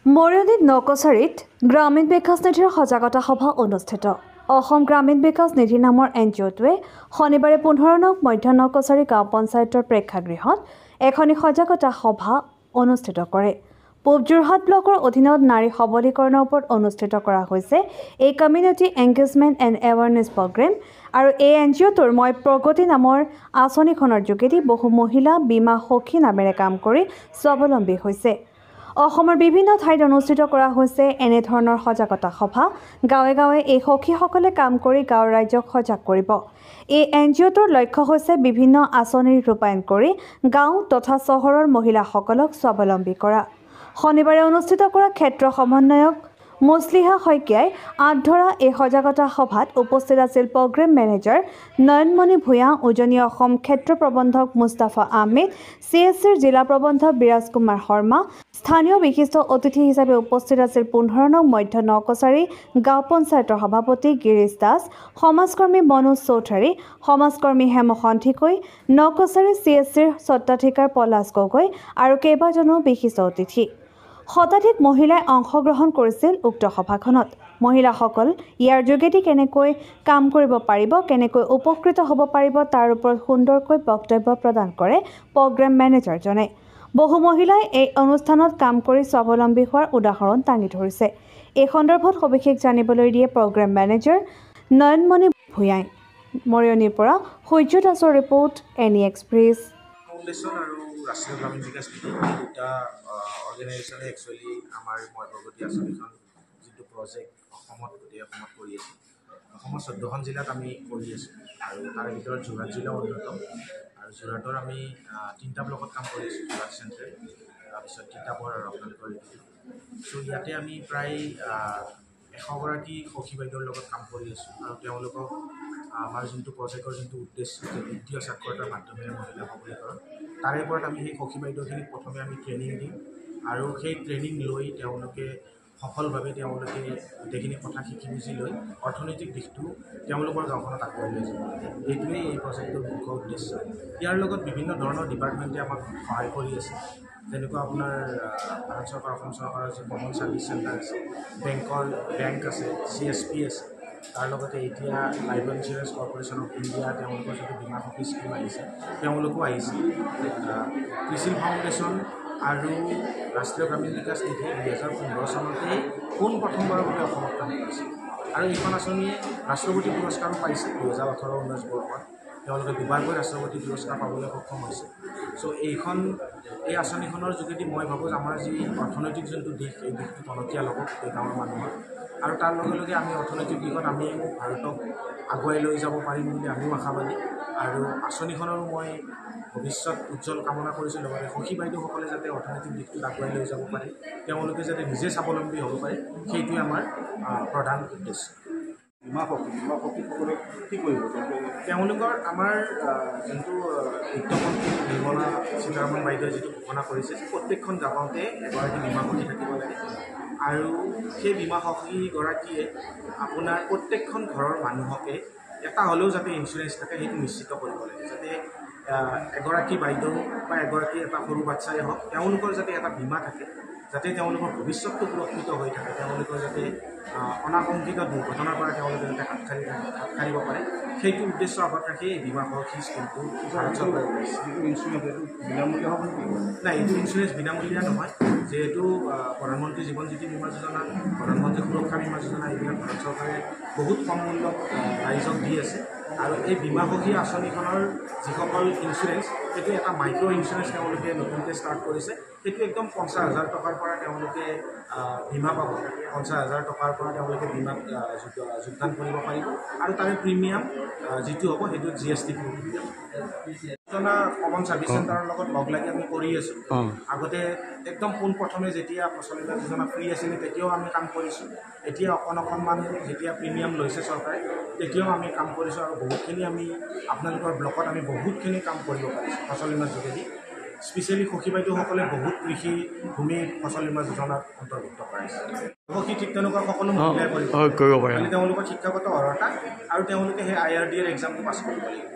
মৰিয়নিত নকছাৰীত গ্ৰামীণ বিকাশ নিধিৰ সজাগতা সভা অনুষ্ঠিত। অসম গ্ৰামীণ বিকাশ নিধি নামৰ এনজিঅ'টোৱে শনিবাৰে 15 নং মধ্য নকছাৰী গাঁও পঞ্চায়তৰ প্ৰেক্ষাগৃহত এখন সজাগতা সভা অনুষ্ঠিত কৰে। পূব যোৰহাট ব্লকৰ অধীনত নাৰী সবলীকৰণৰ ওপৰত অনুষ্ঠিত কৰা হৈছে এই community engagement and awareness programme আৰু এই এনজিঅ'টোৰ মই প্ৰগতি নামৰ আঁচনিখনৰ যোগেদি বহু মহিলা বীমা সখী নামেৰে কাম কৰি স্বাৱলম্বী হৈছে। অসমৰ বিভিন্ন ঠাইত অনুষ্ঠিত কৰা হৈছে এনেধৰণৰ সজাগতা সভা। গাঁৱে গাঁৱে এই সখীসকলে কাম কৰি গাঁৱৰ ৰাইজক সজাগ কৰিব। এই এনজিঅ'টোৰ লক্ষ্য হৈছে বিভিন্ন আঁচনি ৰূপায়ণ কৰি গাঁও তথা চহৰৰ মহিলাসকলক স্বাৱলম্বী কৰা। শনিবাৰে অনুষ্ঠিত কৰা ক্ষেত্ৰ সমন্বয়ক মুছলিহা শইকীয়াই আঁতধৰা এই সজাগতা সভাত উপস্থিত আছিল প্ৰগ্ৰেম মেনেজাৰ নয়নমণি ভূঞা, উজনি অসম ক্ষেত্ৰ প্ৰবন্ধক মুস্তাফা আহমেদ, CSCৰ জিলা প্ৰবন্ধক বিৰাজ কুমাৰ শৰ্মা। স্থানীয় বিশিষ্ট অতিথি হিচাপে উপস্থিত আছিল 15 নং মধ্য নকছাৰী গাঁও পঞ্চায়তৰ সভাপতি গিৰীশ দাস, সমাজকৰ্মী মনোজ চৌধুৰী, সমাজকৰ্মী হেম সন্ধিকৈ, নকছাৰী CSCৰ স্বত্বাধিকাৰ পলাশ গগৈ আৰু কেইবাজনো বিশিষ্ট অতিথি। শতাধিক মহিলাই অংশগ্ৰহণ কৰিছিল উক্ত সভাখনত। মহিলাসকল ইয়াৰ যোগেদি কেনেকৈ কাম কৰিব পাৰিব, কেনেকৈ উপকৃত হ'ব পাৰিব তাৰ ওপৰত সুন্দৰকৈ বক্তব্য প্ৰদান কৰে প্ৰগ্ৰেম মেনেজাৰজনে। বহু মহিলাই এই অনুষ্ঠানত কাম কৰি স্বাৱলম্বী হোৱাৰ উদাহৰণ দাঙি ধৰিছে। এই সন্দৰ্ভত সবিশেষ জানিবলৈ দিয়ে প্ৰগ্ৰেম মেনেজাৰ নয়নমণি ভূঞাই। মৰিয়নিৰ পৰা সূৰ্য দাসৰ ৰিপৰ্ট, NE এক্সপ্ৰেছ। ফাউণ্ডেশ্যন আৰু ৰাষ্ট্ৰীয় গ্ৰামীণ বিকাশ নিধি দুটা অৰ্গেনাইজেশ্যনে একচুৱেলি আমাৰ মই প্ৰগতি আঁচনিখন যিটো প্ৰজেক্ট অসমত গোটেই অসমত কৰি আছোঁ। অসমৰ 14খন জিলাত আমি কৰি আছোঁ আৰু তাৰে ভিতৰত যোৰহাট জিলাও অন্যতম। আৰু যোৰহাটৰ আমি 3টা ব্লকত কাম কৰি আছোঁ, যোৰহাট চেণ্ট্ৰেল, তাৰপিছত তিতাবৰ আৰু আপোনালোকৰ এইটো। চ' ইয়াতে আমি প্ৰায় 100গৰাকী সখী বাইদেউৰ লগত কাম কৰি আছোঁ আৰু তেওঁলোকক আমাৰ যোনটো প্ৰজেক্টৰ যোনটো উদ্দেশ্য যে বিত্তীয় সাক্ষৰতাৰ মাধ্যমেৰে মহিলা সবলীকৰণ, তাৰে ওপৰত আমি সেই সখী বাইদেউখিনিক প্ৰথমে আমি ট্ৰেইনিং দিম আৰু সেই ট্ৰেইনিং লৈ তেওঁলোকে সফলভাৱে তেওঁলোকে গোটেইখিনি কথা শিকি বুজি লৈ অৰ্থনৈতিক দিশটো তেওঁলোকৰ গাঁওখনত আগুৱাই লৈ যাব। এইটোৱেই এই প্ৰজেক্টৰ মুখ্য উদ্দেশ্য। ইয়াৰ লগত বিভিন্ন ধৰণৰ ডিপাৰ্টমেণ্টে আমাক সহায় কৰি আছে, যেনেকুৱা আপোনাৰ ভাৰত চৰকাৰ, অসম চৰকাৰৰ যি কমন ছাৰ্ভিচ চেণ্টাৰ আছে, বেংক আছে, CSP আছে, তাৰ লগতে এতিয়া life insurance corporation of India তেওঁলোকৰ যিটো বীমা সখী স্কীম আহিছে তেওঁলোকো আহিছে। কৃষি ফাউণ্ডেশ্যন আৰু ৰাষ্ট্ৰীয় গ্ৰামীণ বিকাশ নিধি 2015 চনতেই পোনপ্ৰথমবাৰৰ বাবে অসমত কাম কৰিছে আৰু এইখন আঁচনিয়ে ৰাষ্ট্ৰপতি পুৰস্কাৰো পাইছে 2018-19 বৰ্ষত। তেওঁলোকে দুবাৰকৈ ৰাষ্ট্ৰপতি পুৰস্কাৰ পাবলৈ সক্ষম হৈছে। চ' এই আঁচনিখনৰ যোগেদি মই ভাবোঁ যে আমাৰ যি অৰ্থনৈতিক যোনটো দিশ, এই দিশটো টনকিয়াল হ'ব এই গাঁৱৰ মানুহৰ আৰু তাৰ লগে লগে আমি অৰ্থনৈতিক দিশত আমি ভাৰতক আগুৱাই লৈ যাব পাৰিম বুলি আমিও আশাবাদী। আৰু আঁচনিখনৰো মই ভৱিষ্যত উজ্জ্বল কামনা কৰিছোঁ। লগতে সখী বাইদেউসকলে যাতে অৰ্থনৈতিক দিশটোত আগুৱাই লৈ যাব পাৰে, তেওঁলোকে যাতে নিজে স্বাৱলম্বী হ'ব পাৰে, সেইটোৱে আমাৰ প্ৰধান উদ্দেশ্য। বীমা সখীসকলে কি কৰিব? তেওঁলোকৰ আমাৰ যোনটো বিত্তমন্ত্ৰী নিৰ্মলা সীতাৰমণ বাইদেৱে যিটো ঘোষণা কৰিছে যে প্ৰত্যেকখন গাঁৱতে এগৰাকী বীমা সখী থাকিব লাগে আৰু সেই বীমা সখীগৰাকীয়ে আপোনাৰ প্ৰত্যেকখন ঘৰৰ মানুহকে এটা হ'লেও যাতে ইঞ্চুৰেঞ্চ থাকে সেইটো নিশ্চিত কৰিব লাগে, যাতে এগৰাকী বাইদেউ বা এগৰাকী এটা সৰু বাচ্ছাই হওক তেওঁলোকৰ যাতে এটা বীমা থাকে, যাতে তেওঁলোকৰ ভৱিষ্যতটো সুৰক্ষিত হৈ থাকে, তেওঁলোকৰ যাতে অনাকাংক্ষিত দুৰ্ঘটনাৰ পৰা তেওঁলোকে যাতে হাত সাৰিব পাৰে, সেইটো উদ্দেশ্য আগত ৰাখি এই বীমা সখী স্কীমটো ভাৰত চৰকাৰে ওলাইছে। ইঞ্চুৰেঞ্চ বিনামূলীয়া হ'ব নেকি? নাই, এইটো ইঞ্চুৰেঞ্চ বিনামূলীয়া নহয়। যিহেতু প্ৰধানমন্ত্ৰী জীৱন জ্যোতি বীমা যোজনা, প্ৰধানমন্ত্ৰী সুৰক্ষা বীমা যোজনা এইবিলাক ভাৰত চৰকাৰে বহুত কম মূল্যত ৰাইজক দি আছে আৰু এই বীমা সখী আঁচনিখনৰ যিসকল ইঞ্চুৰেঞ্চ, সেইটো এটা মাইক্ৰ' ইঞ্চুৰেঞ্চ তেওঁলোকে নতুনকৈ ষ্টাৰ্ট কৰিছে। সেইটো একদম 50,000 টকাৰ পৰা তেওঁলোকে বীমা পাব। 50,000 টকাৰ পৰা তেওঁলোকে বীমাত যোগদান কৰিব পাৰিব আৰু তাৰে প্ৰিমিয়াম যিটো হ'ব সেইটো GST যোজনা কমন ছাৰ্ভিচ চেণ্টাৰৰ লগত লগ লাগি আমি কৰি আছোঁ। আগতে একদম পোনপ্ৰথমে যেতিয়া প্ৰচলিত যোজনা ফ্ৰী আছিলে তেতিয়াও আমি কাম কৰিছোঁ। এতিয়া অকণমান যেতিয়া প্ৰিমিয়াম লৈছে চৰকাৰে তেতিয়াও আমি কাম কৰিছোঁ আৰু বহুতখিনি আমি আপোনালোকৰ ব্লকত আমি বহুতখিনি কাম কৰিব পাৰিছোঁ ফচল বীমাৰ যোগেদি। স্পেচিয়েলি সখী বাইদেউসকলে বহুত কৃষি ভূমি ফচল বীমা যোজনাত অন্তৰ্ভুক্ত কৰাইছে। সখী ঠিক তেনেকুৱা সকলো মহিলাই কৰিব পাৰে, তেওঁলোকৰ শিক্ষাগত অৰ্হতা আৰু তেওঁলোকে সেই IRDAৰ এক্সামটো পাছ কৰিব লাগিব।